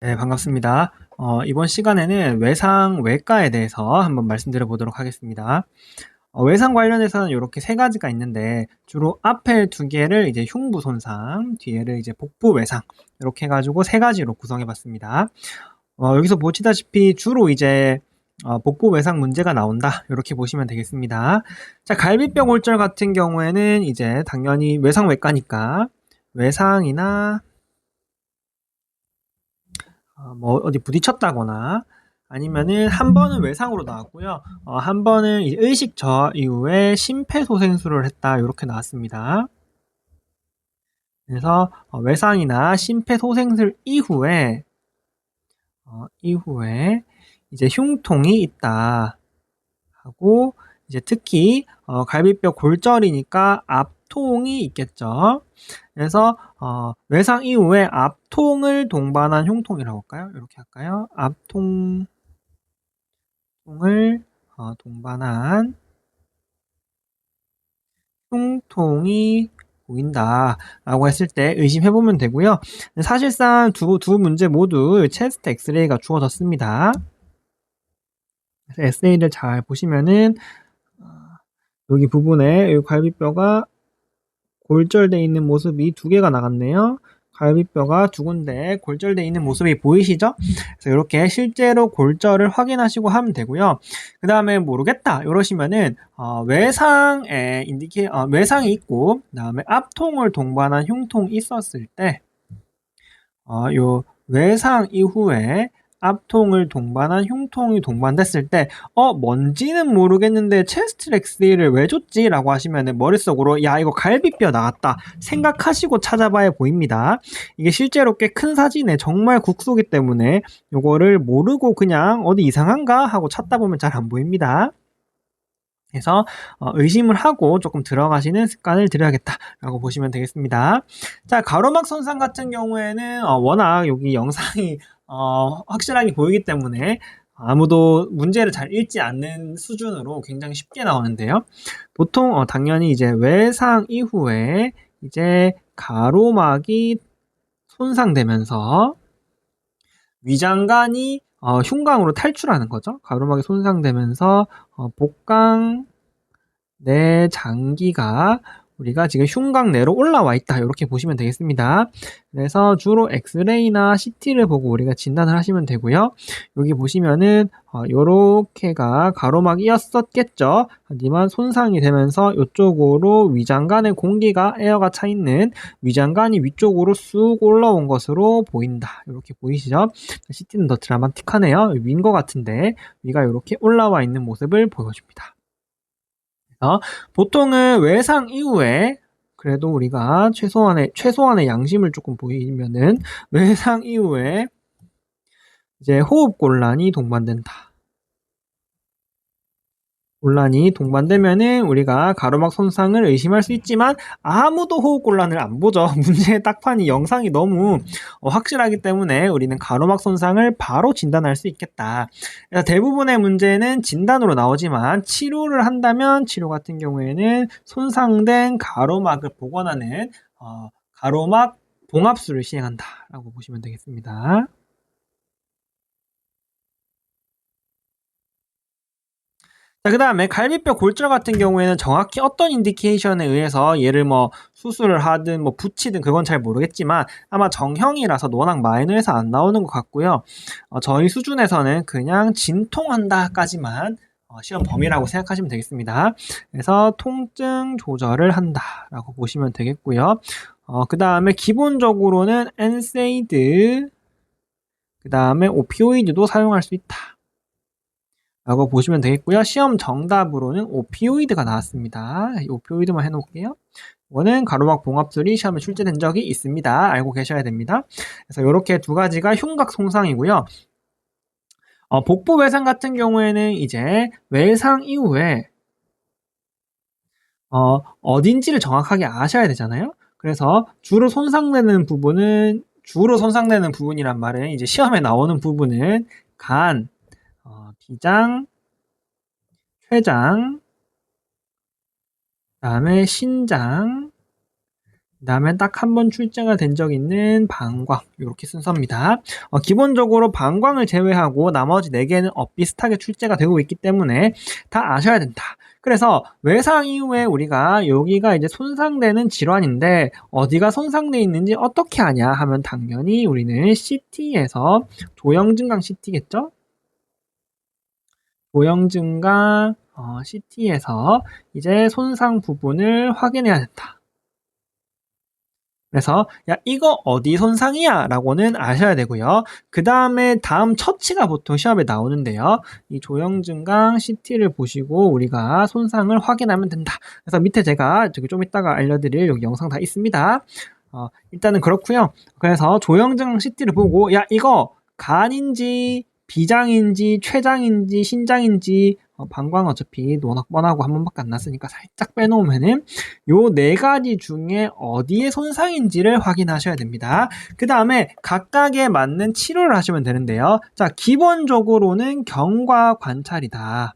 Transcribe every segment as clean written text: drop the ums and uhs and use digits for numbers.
네, 반갑습니다. 이번 시간에는 외상외과에 대해서 한번 말씀드려 보도록 하겠습니다. 외상 관련해서는 이렇게 세 가지가 있는데 주로 앞에 두 개를 이제 흉부 손상, 뒤에를 이제 복부 외상 이렇게 해가지고 세 가지로 구성해 봤습니다. 여기서 보시다시피 주로 이제 복부 외상 문제가 나온다 이렇게 보시면 되겠습니다. 자, 갈비뼈 골절 같은 경우에는 이제 당연히 외상외과니까 외상이나 뭐 어디 부딪혔다거나 아니면은 한 번은 외상으로 나왔고요. 한 번은 이제 의식 저하 이후에 심폐소생술을 했다 이렇게 나왔습니다. 그래서 외상이나 심폐소생술 이후에 이제 흉통이 있다 하고 이제 특히 갈비뼈 골절이니까 압통이 있겠죠. 그래서 외상 이후에 압통을 동반한 흉통이라고 할까요? 이렇게 할까요? 압통을 동반한 흉통이 보인다라고 했을 때 의심해 보면 되고요. 사실상 두 문제 모두 체스트 엑스레이가 주어졌습니다. 그래서 엑스레이를 잘 보시면은 여기 부분에 여기 갈비뼈가 골절돼 있는 모습이 두 개가 나갔네요. 갈비뼈가 두 군데 골절돼 있는 모습이 보이시죠? 그래서 이렇게 실제로 골절을 확인하시고 하면 되고요. 그 다음에 모르겠다 이러시면은 외상이 있고 그다음에 압통을 동반한 흉통이 있었을 때 요 외상 이후에 압통을 동반한 흉통이 동반됐을 때 뭔지는 모르겠는데 체스트 엑스레이를 왜 줬지? 라고 하시면 머릿속으로 야 이거 갈비뼈 나왔다 생각하시고 찾아봐야 보입니다. 이게 실제로 꽤 큰 사진에 정말 국소기 때문에 요거를 모르고 그냥 어디 이상한가 하고 찾다 보면 잘 안 보입니다. 그래서 의심을 하고 조금 들어가시는 습관을 들여야겠다라고 보시면 되겠습니다. 자, 가로막 손상 같은 경우에는 워낙 여기 영상이 확실하게 보이기 때문에 아무도 문제를 잘 읽지 않는 수준으로 굉장히 쉽게 나오는데요. 보통 당연히 이제 외상 이후에 이제 가로막이 손상되면서 위장관이 흉곽으로 탈출하는 거죠. 가로막이 손상되면서 복강 내 장기가 우리가 지금 흉곽 내로 올라와 있다 이렇게 보시면 되겠습니다. 그래서 주로 엑스레이나 CT를 보고 우리가 진단을 하시면 되고요. 여기 보시면은 요렇게가 가로막이었었겠죠. 하지만 손상이 되면서 이쪽으로 위장관에 공기가 에어가 차 있는 위장관이 위쪽으로 쑥 올라온 것으로 보인다. 이렇게 보이시죠? CT는 더 드라마틱하네요. 위인 것 같은데 위가 이렇게 올라와 있는 모습을 보여줍니다. 보통은 외상 이후에 그래도 우리가 최소한의 양심을 조금 보이면은 외상 이후에 이제 호흡 곤란이 동반된다. 곤란이 동반되면은 우리가 가로막 손상을 의심할 수 있지만 아무도 호흡 곤란을 안 보죠. 문제의 딱판이 영상이 너무 확실하기 때문에 우리는 가로막 손상을 바로 진단할 수 있겠다. 그래서 대부분의 문제는 진단으로 나오지만 치료를 한다면 치료 같은 경우에는 손상된 가로막을 복원하는 가로막 봉합술을 시행한다라고 보시면 되겠습니다. 자, 그다음에 갈비뼈 골절 같은 경우에는 정확히 어떤 인디케이션에 의해서 얘를 뭐 수술을 하든 뭐 붙이든 그건 잘 모르겠지만 아마 정형이라서 워낙 마이너해서 안 나오는 것 같고요. 저희 수준에서는 그냥 진통한다까지만 시험 범위라고 생각하시면 되겠습니다. 그래서 통증 조절을 한다라고 보시면 되겠고요. 그다음에 기본적으로는 엔세이드 그다음에 오피오이드도 사용할 수 있다. 라고 보시면 되겠고요. 시험 정답으로는 오피오이드가 나왔습니다. 오피오이드만 해놓을게요. 이거는 가로막 봉합술이 시험에 출제된 적이 있습니다. 알고 계셔야 됩니다. 그래서 이렇게 두 가지가 흉곽 손상이고요. 복부 외상 같은 경우에는 이제 외상 이후에 어딘지를 정확하게 아셔야 되잖아요. 그래서 주로 손상되는 부분이란 말은 이제 시험에 나오는 부분은 간, 비장, 췌장, 그다음에 신장, 그다음에 딱 한 번 출제가 된 적 있는 방광 요렇게 순서입니다. 기본적으로 방광을 제외하고 나머지 4개는 비슷하게 출제가 되고 있기 때문에 다 아셔야 된다. 그래서 외상 이후에 우리가 여기가 이제 손상되는 질환인데 어디가 손상돼 있는지 어떻게 아냐 하면 당연히 우리는 CT에서 조형증강 CT겠죠? 조형증강 CT에서 이제 손상 부분을 확인해야 된다. 그래서 야 이거 어디 손상이야 라고는 아셔야 되고요. 그 다음에 다음 처치가 보통 시험에 나오는데요. 이 조형증강 CT를 보시고 우리가 손상을 확인하면 된다. 그래서 밑에 제가 저기 좀 이따가 알려드릴 여기 영상 다 있습니다. 일단은 그렇고요. 그래서 조형증강 CT를 보고 야 이거 간인지 비장인지 췌장인지 신장인지 방광 어차피 노낙 뻔하고 한 번밖에 안 났으니까 살짝 빼놓으면은 요 4가지 중에 어디에 손상인지를 확인하셔야 됩니다. 그 다음에 각각에 맞는 치료를 하시면 되는데요. 자, 기본적으로는 경과 관찰이다.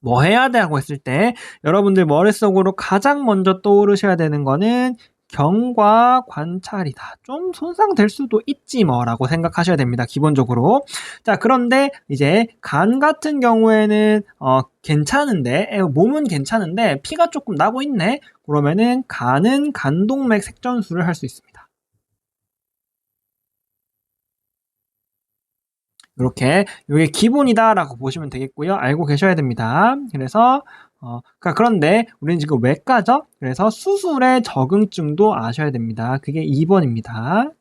뭐 해야 돼 하고 했을 때 여러분들 머릿속으로 가장 먼저 떠오르셔야 되는 거는 경과 관찰이다. 좀 손상될 수도 있지 뭐라고 생각하셔야 됩니다. 기본적으로. 자, 그런데 이제 간 같은 경우에는 괜찮은데 몸은 괜찮은데 피가 조금 나고 있네. 그러면은 간은 간동맥 색전술을 할 수 있습니다. 이렇게 이게 기본이다라고 보시면 되겠고요. 알고 계셔야 됩니다. 그래서 그런데 우리는 지금 외과죠. 그래서 수술의 적응증도 아셔야 됩니다. 그게 2번입니다.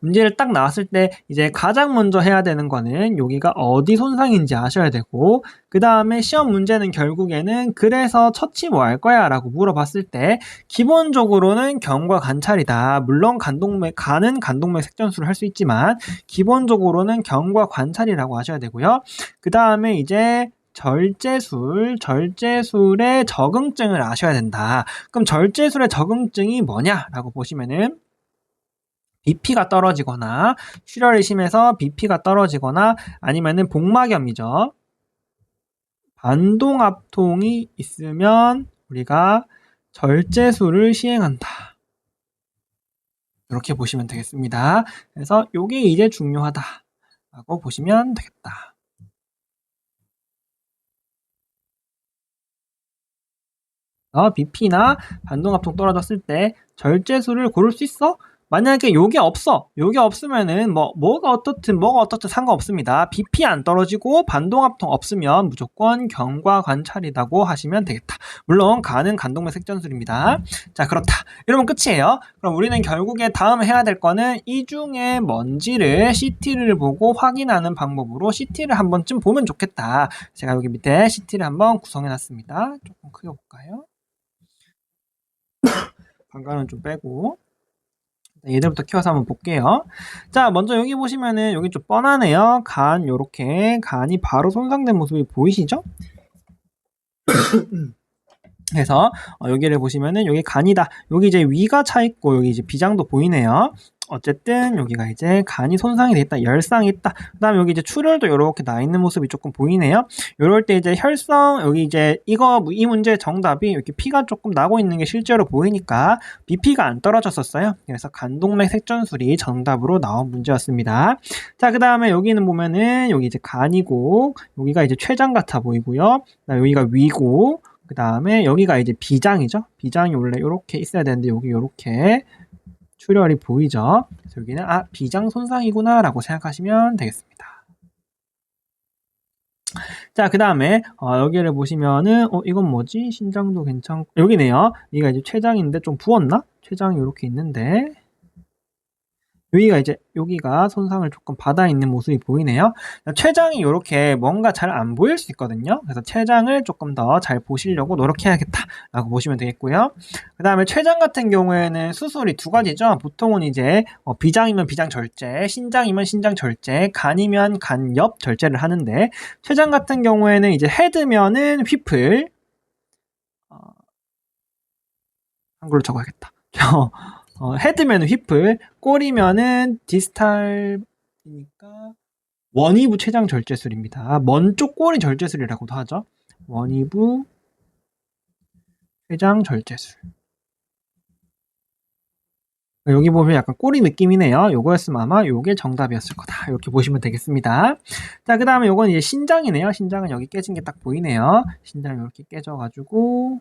문제를 딱 나왔을 때 이제 가장 먼저 해야 되는 거는 여기가 어디 손상인지 아셔야 되고 그 다음에 시험 문제는 결국에는 그래서 처치 뭐 할 거야 라고 물어봤을 때 기본적으로는 경과 관찰이다. 물론 간은 간동맥 색전술을 할 수 있지만 기본적으로는 경과 관찰이라고 하셔야 되고요. 그 다음에 이제 절제술의 적응증을 아셔야 된다. 그럼 절제술의 적응증이 뭐냐라고 보시면은 BP가 떨어지거나 출혈이 심해서 BP가 떨어지거나 아니면은 복막염이죠. 반동압통이 있으면 우리가 절제술을 시행한다. 이렇게 보시면 되겠습니다. 그래서 이게 이제 중요하다라고 보시면 되겠다. BP나 반동압통 떨어졌을 때 절제술을 고를 수 있어? 만약에 요게 없어. 요게 없으면은 뭐가 어떻든 상관없습니다. BP 안 떨어지고 반동압통 없으면 무조건 경과 관찰이라고 하시면 되겠다. 물론 간은 간동맥 색전술입니다. 자, 그렇다. 이러면 끝이에요. 그럼 우리는 결국에 다음 해야 될 거는 이 중에 뭔지를 CT를 보고 확인하는 방법으로 CT를 한 번쯤 보면 좋겠다. 제가 여기 밑에 CT를 한번 구성해 놨습니다. 조금 크게 볼까요? 방광은 좀 빼고 얘들부터 키워서 한번 볼게요. 자, 먼저 여기 보시면은 여기 좀 뻔하네요. 요렇게 간이 바로 손상된 모습이 보이시죠? 그래서 여기를 보시면은 여기 간이다. 여기 이제 위가 차 있고 여기 이제 비장도 보이네요. 어쨌든 여기가 이제 간이 손상이 됐다, 열상이 있다. 그다음에 여기 이제 출혈도 이렇게 나 있는 모습이 조금 보이네요. 이럴 때 이제 혈성 여기 이제 이 문제 정답이 이렇게 피가 조금 나고 있는 게 실제로 보이니까 BP가 안 떨어졌었어요. 그래서 간동맥 색전술이 정답으로 나온 문제였습니다. 자, 그다음에 여기는 보면은 여기 이제 간이고 여기가 이제 췌장 같아 보이고요. 그다음에 여기가 위고 그 다음에 여기가 이제 비장이죠. 비장이 원래 이렇게 있어야 되는데 여기 이렇게 출혈이 보이죠. 그래서 여기는 비장 손상이구나 라고 생각하시면 되겠습니다. 자, 그 다음에 여기를 보시면은 이건 뭐지? 신장도 괜찮고 여기네요. 여기가 이제 췌장인데 좀 부었나? 췌장이 이렇게 있는데 여기가 손상을 조금 받아 있는 모습이 보이네요. 췌장이 이렇게 뭔가 잘 안 보일 수 있거든요. 그래서 췌장을 조금 더 잘 보시려고 노력해야겠다라고 보시면 되겠고요. 그 다음에 췌장 같은 경우에는 수술이 2가지죠. 보통은 이제 비장이면 비장 절제, 신장이면 신장 절제, 간이면 간 옆 절제를 하는데 췌장 같은 경우에는 이제 헤드면은 휘플 한글로 적어야겠다. 헤드면은 휘플, 꼬리면은 디스탈이니까 원위부 췌장 절제술입니다. 먼쪽 꼬리 절제술이라고도 하죠. 원위부 췌장 절제술. 여기 보면 약간 꼬리 느낌이네요. 요거였으면 아마 요게 정답이었을 거다. 이렇게 보시면 되겠습니다. 자, 그 다음에 요건 이제 신장이네요. 신장은 여기 깨진 게 딱 보이네요. 신장이 이렇게 깨져가지고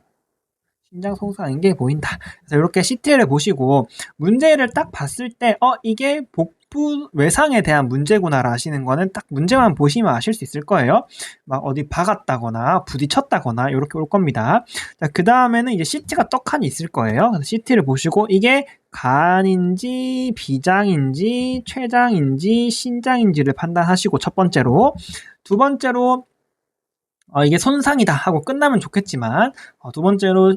신장 손상인 게 보인다. 그래서 이렇게 CT를 보시고 문제를 딱 봤을 때 이게 복부 외상에 대한 문제구나라 하시는 거는 딱 문제만 보시면 아실 수 있을 거예요. 막 어디 박았다거나 부딪혔다거나 이렇게 올 겁니다. 자, 그 다음에는 이제 CT가 떡하니 있을 거예요. 그래서 CT를 보시고 이게 간인지 비장인지 췌장인지 신장인지를 판단하시고 첫 번째로, 두 번째로 이게 손상이다 하고 끝나면 좋겠지만 두 번째로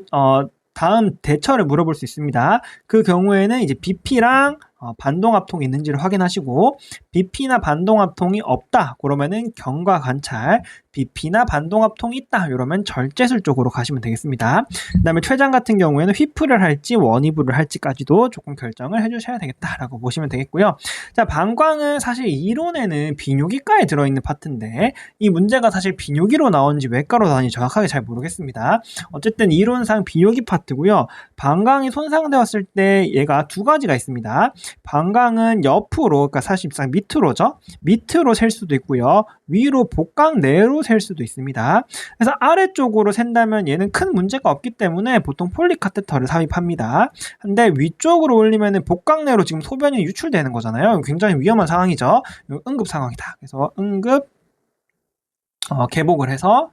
다음 대처를 물어볼 수 있습니다. 그 경우에는 이제 BP랑 반동압통이 있는지를 확인하시고 BP나 반동압통이 없다 그러면은 경과 관찰, BP나 반동압통이 있다 이러면 절제술 쪽으로 가시면 되겠습니다. 그 다음에 췌장 같은 경우에는 휘프를 할지 원위부를 할지까지도 조금 결정을 해주셔야 되겠다라고 보시면 되겠고요. 자, 방광은 사실 이론에는 비뇨기과에 들어있는 파트인데 이 문제가 사실 비뇨기로 나온지 외과로 나온지 정확하게 잘 모르겠습니다. 어쨌든 이론상 비뇨기 파트고요. 방광이 손상되었을 때 얘가 두 가지가 있습니다. 방광은 옆으로, 그러니까 사실상 밑으로죠. 밑으로 셀 수도 있고요. 위로 복강 내로 셀 수도 있습니다. 그래서 아래쪽으로 샌다면 얘는 큰 문제가 없기 때문에 보통 폴리카테터를 삽입합니다. 근데 위쪽으로 올리면 복강 내로 지금 소변이 유출되는 거잖아요. 굉장히 위험한 상황이죠. 응급 상황이다. 그래서 응급 개복을 해서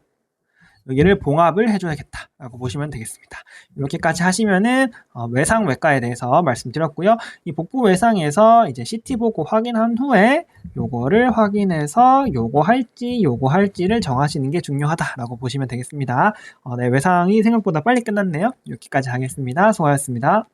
여기를 봉합을 해줘야겠다라고 보시면 되겠습니다. 이렇게까지 하시면은 외상외과에 대해서 말씀드렸고요. 이 복부 외상에서 이제 CT 보고 확인한 후에 요거를 확인해서 요거 할지를 정하시는 게 중요하다라고 보시면 되겠습니다. 네, 외상이 생각보다 빨리 끝났네요. 여기까지 하겠습니다. 수고하셨습니다.